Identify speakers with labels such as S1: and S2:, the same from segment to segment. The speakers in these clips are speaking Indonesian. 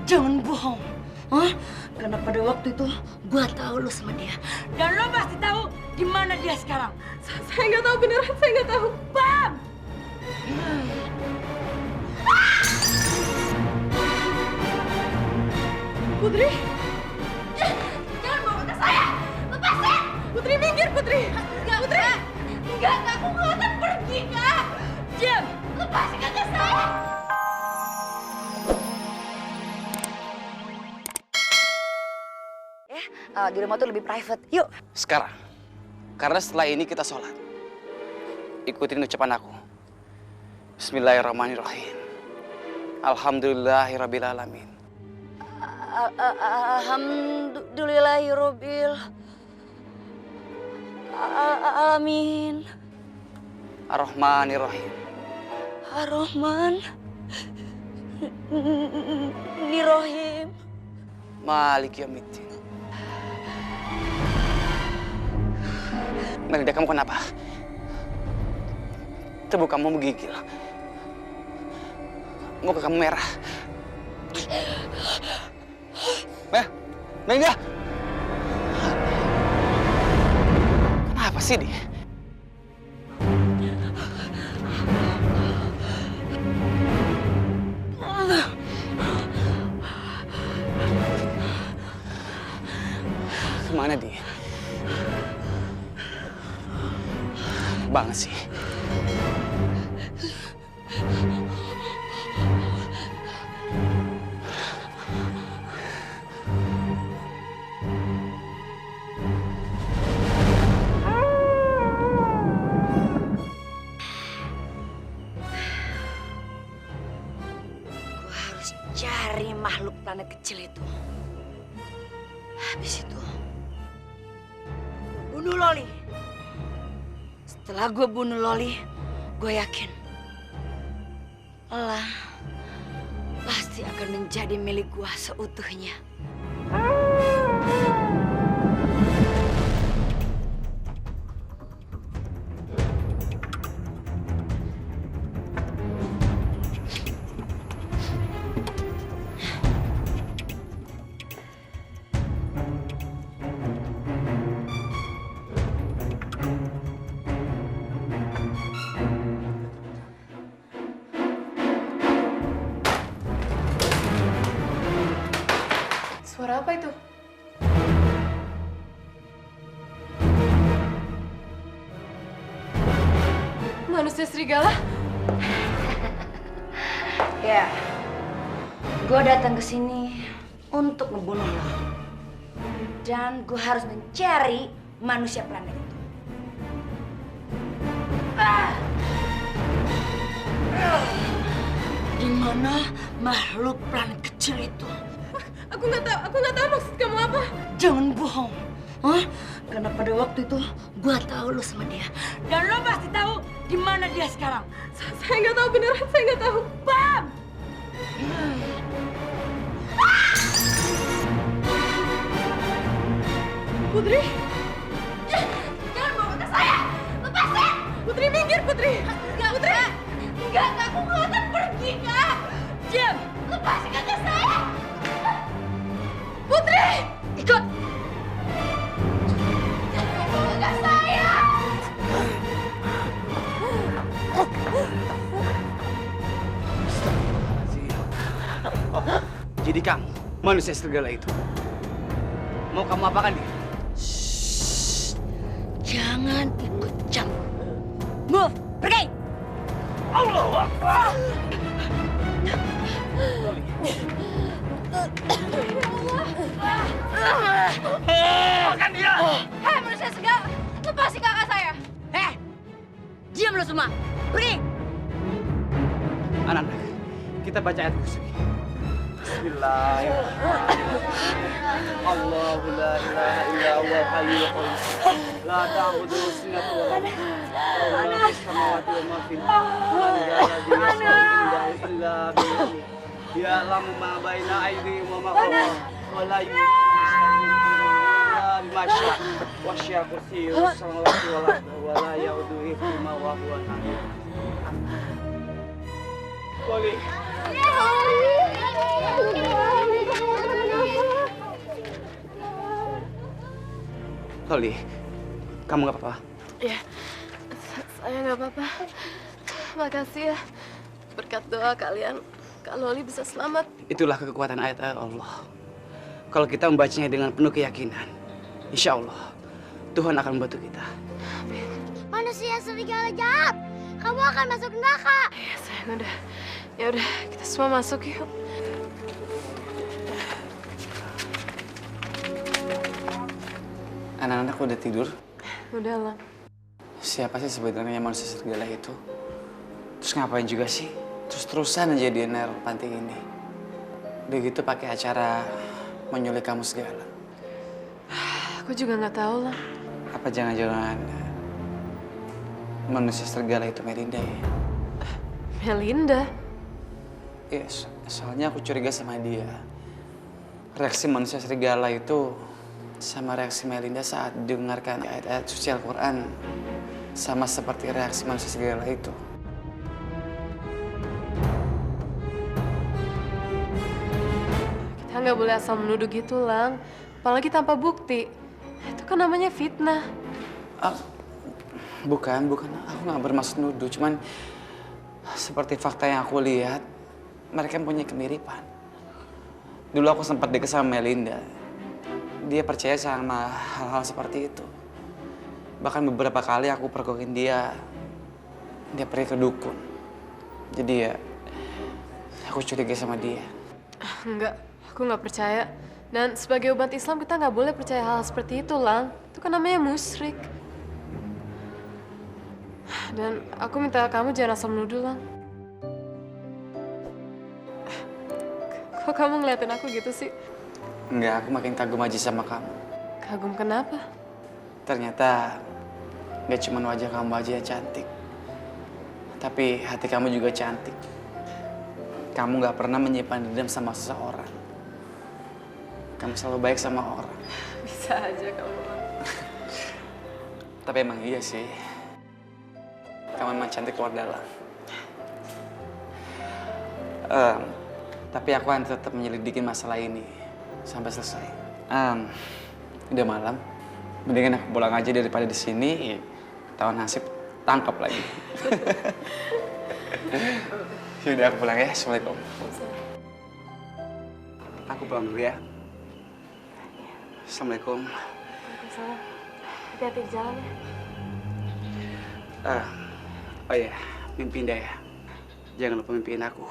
S1: Jangan bohong. Hah? Karena pada waktu itu gua tahu lu sama dia. Dan lo pasti tahu di mana dia sekarang.
S2: Saya nggak tahu beneran, saya nggak tahu.
S1: Bam!
S2: Putri,
S3: Jangan bawa ke saya! Lepasin!
S2: Putri minggir, Putri. Putri.
S3: Enggak, aku nggak akan pergi, Kak!
S1: Diam!
S3: Lepasin kakak saya!
S1: Di rumah tuh lebih private. Yuk.
S4: Sekarang, karena setelah ini kita sholat. Ikutin ucapan aku. Bismillahirrahmanirrahim. Alhamdulillahirrabbilalamin.
S1: Alhamdulillahirobbil alamin.
S4: Ar-Rahmanirrahim.
S1: Ar-Rahman Nirrohim.
S4: Malik Yaumiddin. Melinda, kamu kenapa? Tubuh kamu menggigil. Muka kamu merah. Melinda! Kenapa sih dia? Kemana dia? Banget sih.
S1: Cari makhluk planet kecil itu. Habis itu, bunuh Loli. Setelah gue bunuh Loli, gue yakin Elah pasti akan menjadi milik gue seutuhnya.
S2: Suara apa itu? Manusia serigala?
S1: Ya, gue datang ke sini untuk membunuh lo. Dan gue harus mencari manusia planet itu. Di mana makhluk planet kecil itu?
S2: Aku nggak tahu maksud kamu apa.
S1: Jangan bohong. Hah? Karena pada waktu itu gue tahu lo sama dia. Dan lo pasti tahu di mana dia sekarang.
S2: Saya nggak tahu beneran, saya nggak tahu.
S1: Bam!
S2: Putri,
S3: Jangan bawa ke saya! Lepasin!
S2: Putri minggir, Putri. Putri.
S3: Enggak, aku nggak akan pergi, Kak!
S1: Diam!
S3: Lepasin kakak saya!
S2: Putri.
S1: Ikut!
S3: Jangan bawa kakak saya!
S4: Jadi kamu, manusia serigala itu. Mau kamu apakan dia?
S1: Jangan ikut campur. Move! Pergi!
S4: Allahu Akbar! Makan dia!
S3: Hei manusia segala! Lepasin kakak saya!
S1: Diam lo semua! Pergi!
S4: Anak-anak, kita baca ayat kursi. Bismillahirrahmanirrahim. Allahu la ilaha illa huwal hayyul qayyum. La ta'khudhuhu sinatun wa la nawm. Lahu ma fis samawati wa ma fil ardi. Man dhal ladzi illa bi'idhnihi. Ya'lamu ma baina aydihim wa ma khalfahum. Wa la yuhituna illa bima syaa'. Wasi'a kursiyyuhu samawati wal ardi wa la ya'uduhu hifdhuhuma wa huwal 'aliyyul 'azim. Loli. Loli, kamu nggak apa-apa?
S2: Ya, saya nggak apa-apa. Makasih ya. Berkat doa kalian, Kak Loli bisa selamat.
S4: Itulah kekuatan ayat-ayat Allah. Kalau kita membacanya dengan penuh keyakinan, insya Allah Tuhan akan membantu kita.
S3: Manusia serigala jahat. Kamu akan masuk neraka.
S2: Ya sayang, udah. Ya udah, kita semua masuk yuk.
S4: Anak-anak udah tidur?
S2: Udah lah.
S4: Siapa sih sebenarnya manusia serigala itu? Terus ngapain juga sih? Terus-terusan aja dia neror panti ini. Udah gitu pakai acara menyulik kamu segala.
S2: Aku juga nggak tahu lah.
S4: Apa jangan-jangan manusia serigala itu Melinda ya?
S2: Melinda.
S4: Iya, soalnya aku curiga sama dia. Reaksi manusia serigala itu sama reaksi Melinda saat dengarkan ayat-ayat suci Al-Quran. Sama seperti reaksi manusia serigala itu.
S2: Kita nggak boleh asal menuduh gitu, Lang. Apalagi tanpa bukti. Itu kan namanya fitnah.
S4: Bukan. Aku nggak bermaksud nuduh. Cuman seperti fakta yang aku lihat, mereka punya kemiripan. Dulu aku sempat deket sama Melinda. Dia percaya sama hal-hal seperti itu. Bahkan beberapa kali aku pergokin dia pergi ke dukun. Jadi ya, aku curiga sama dia.
S2: Enggak, aku nggak percaya. Dan sebagai umat Islam kita nggak boleh percaya hal seperti itu, Lang. Itu kan namanya musyrik. Dan aku minta kamu jangan asal menuduh, Lang. Kok kamu ngeliatin aku gitu sih?
S4: Enggak, aku makin kagum aja sama kamu.
S2: Kagum kenapa?
S4: Ternyata gak cuma wajah kamu aja yang cantik. Tapi hati kamu juga cantik. Kamu gak pernah menyimpan dendam sama seseorang. Kamu selalu baik sama orang.
S2: Bisa aja kamu, Lang.
S4: Tapi emang iya sih. Kamu emang cantik luar dalam. Tapi aku akan tetap menyelidikin masalah ini sampai selesai. Udah malam. Mendingan aku pulang aja daripada di sini. Tahu nasib tangkap lagi. Yaudah aku pulang ya. Assalamualaikum. Aku pulang dulu ya. Assalamualaikum.
S2: Waalaikumsalam. Hati-hati di jalan ya.
S4: Oh iya, mimpi indah ya. Jangan lupa mimpiin aku.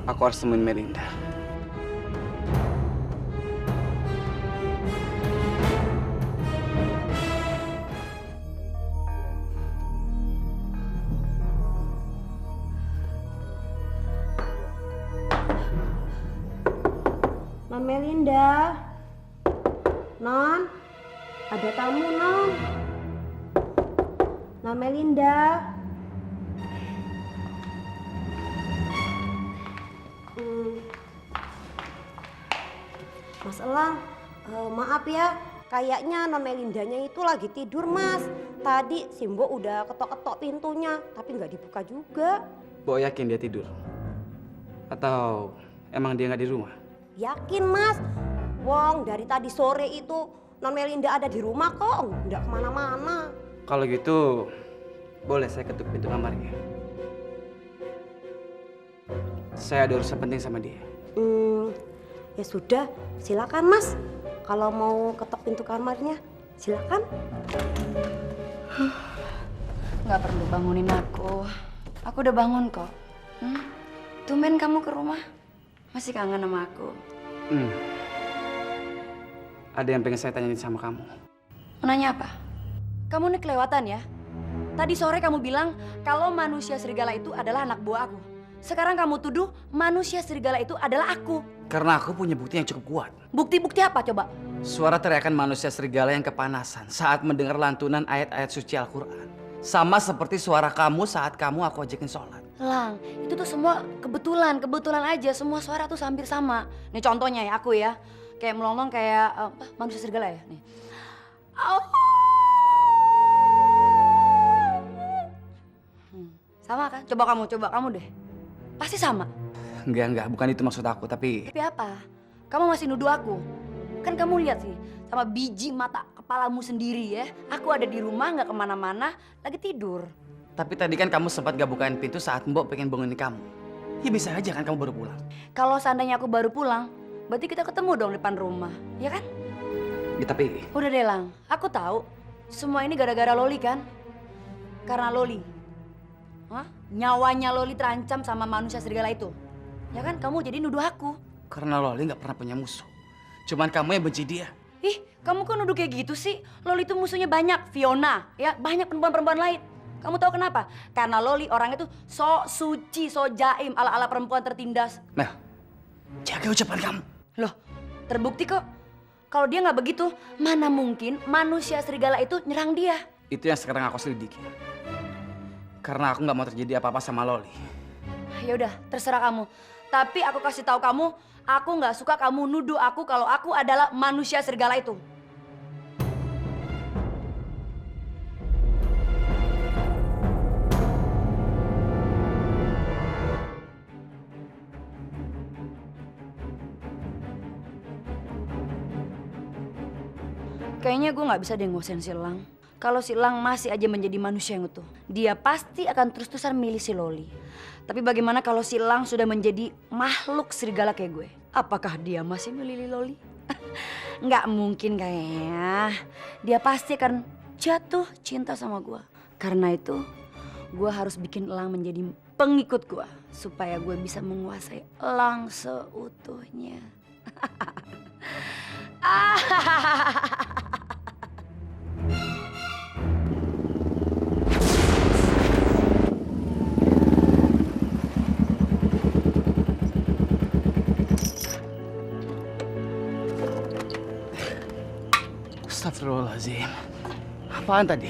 S4: Aku harus temuin Melinda.
S5: Non Melinda. Non, ada tamu, Non. Non Melinda. Mas Elang, maaf ya, kayaknya Non Melindanya itu lagi tidur, Mas. Tadi Simbo udah ketok-ketok pintunya, tapi nggak dibuka juga.
S4: Bo yakin dia tidur? Atau emang dia nggak di rumah?
S5: Yakin, Mas. Wong, dari tadi sore itu Non Melinda ada di rumah kok, nggak kemana-mana.
S4: Kalau gitu, boleh saya ketuk pintu kamarnya. Saya ada urusan penting sama dia.
S5: Ya sudah, silakan Mas. Kalau mau ketok pintu kamarnya, silakan.
S1: Nggak perlu bangunin aku. Aku udah bangun kok. Tumben kamu ke rumah. Masih kangen sama aku.
S4: Ada yang pengen saya tanyain sama kamu.
S1: Mau nanya apa? Kamu nih kelewatan ya. Tadi sore kamu bilang kalau manusia serigala itu adalah anak buah aku. Sekarang kamu tuduh manusia serigala itu adalah aku.
S4: Karena aku punya bukti yang cukup kuat.
S1: Bukti-bukti apa coba?
S4: Suara teriakan manusia serigala yang kepanasan saat mendengar lantunan ayat-ayat suci Al-Quran. Sama seperti suara kamu saat kamu aku ajakin sholat.
S1: Lang, itu tuh semua kebetulan aja. Semua suara tuh hampir sama. Nih contohnya ya, aku ya. kayak melonglong kayak manusia serigala ya nih. Sama kan? Coba kamu deh. Pasti sama.
S4: Enggak, bukan itu maksud aku, tapi
S1: Tapi apa? Kamu masih nuduh aku? Kan kamu lihat sih, sama biji mata kepalamu sendiri ya. Aku ada di rumah, nggak kemana-mana, lagi tidur.
S4: tapi tadi kan kamu sempat gak bukain pintu saat Mbok pengen bangunin kamu. Ya bisa aja kan kamu baru pulang.
S1: Kalau seandainya aku baru pulang, berarti kita ketemu dong depan rumah, ya kan?
S4: Ya, tapi
S1: Udah deh Lang, aku tahu semua ini gara-gara Loli kan? Karena Loli. Hah? Nyawanya Loli terancam sama manusia serigala itu. Ya kan? Kamu jadi nuduh aku.
S4: karena Loli gak pernah punya musuh. Cuman kamu yang benci dia.
S1: Ih, kamu kok nuduh kayak gitu sih? Loli itu musuhnya banyak, Fiona, ya banyak perempuan-perempuan lain. Kamu tahu kenapa? Karena Loli orangnya tuh so suci, so jaim, ala-ala perempuan tertindas.
S4: Mel, jaga ucapan kamu.
S1: Loh, terbukti kok. Kalau dia nggak begitu, mana mungkin manusia serigala itu nyerang dia?
S4: Itu yang sekarang aku selidiki. Karena aku nggak mau terjadi apa-apa sama Loli.
S1: Ya udah, terserah kamu. Tapi aku kasih tahu kamu, aku nggak suka kamu nuduh aku kalau aku adalah manusia serigala itu. Kayaknya gue nggak bisa deh nguasain Silang. Kalau Silang masih aja menjadi manusia yang utuh, dia pasti akan terus-terusan milih si Loli. Tapi bagaimana kalau Silang sudah menjadi makhluk serigala kayak gue? Apakah dia masih milih Loli? Nggak mungkin kayaknya. Dia pasti akan jatuh cinta sama gue. Karena itu, gue harus bikin Elang menjadi pengikut gue. Supaya gue bisa menguasai Elang seutuhnya.
S4: Astagfirullahaladzim. Apaan tadi?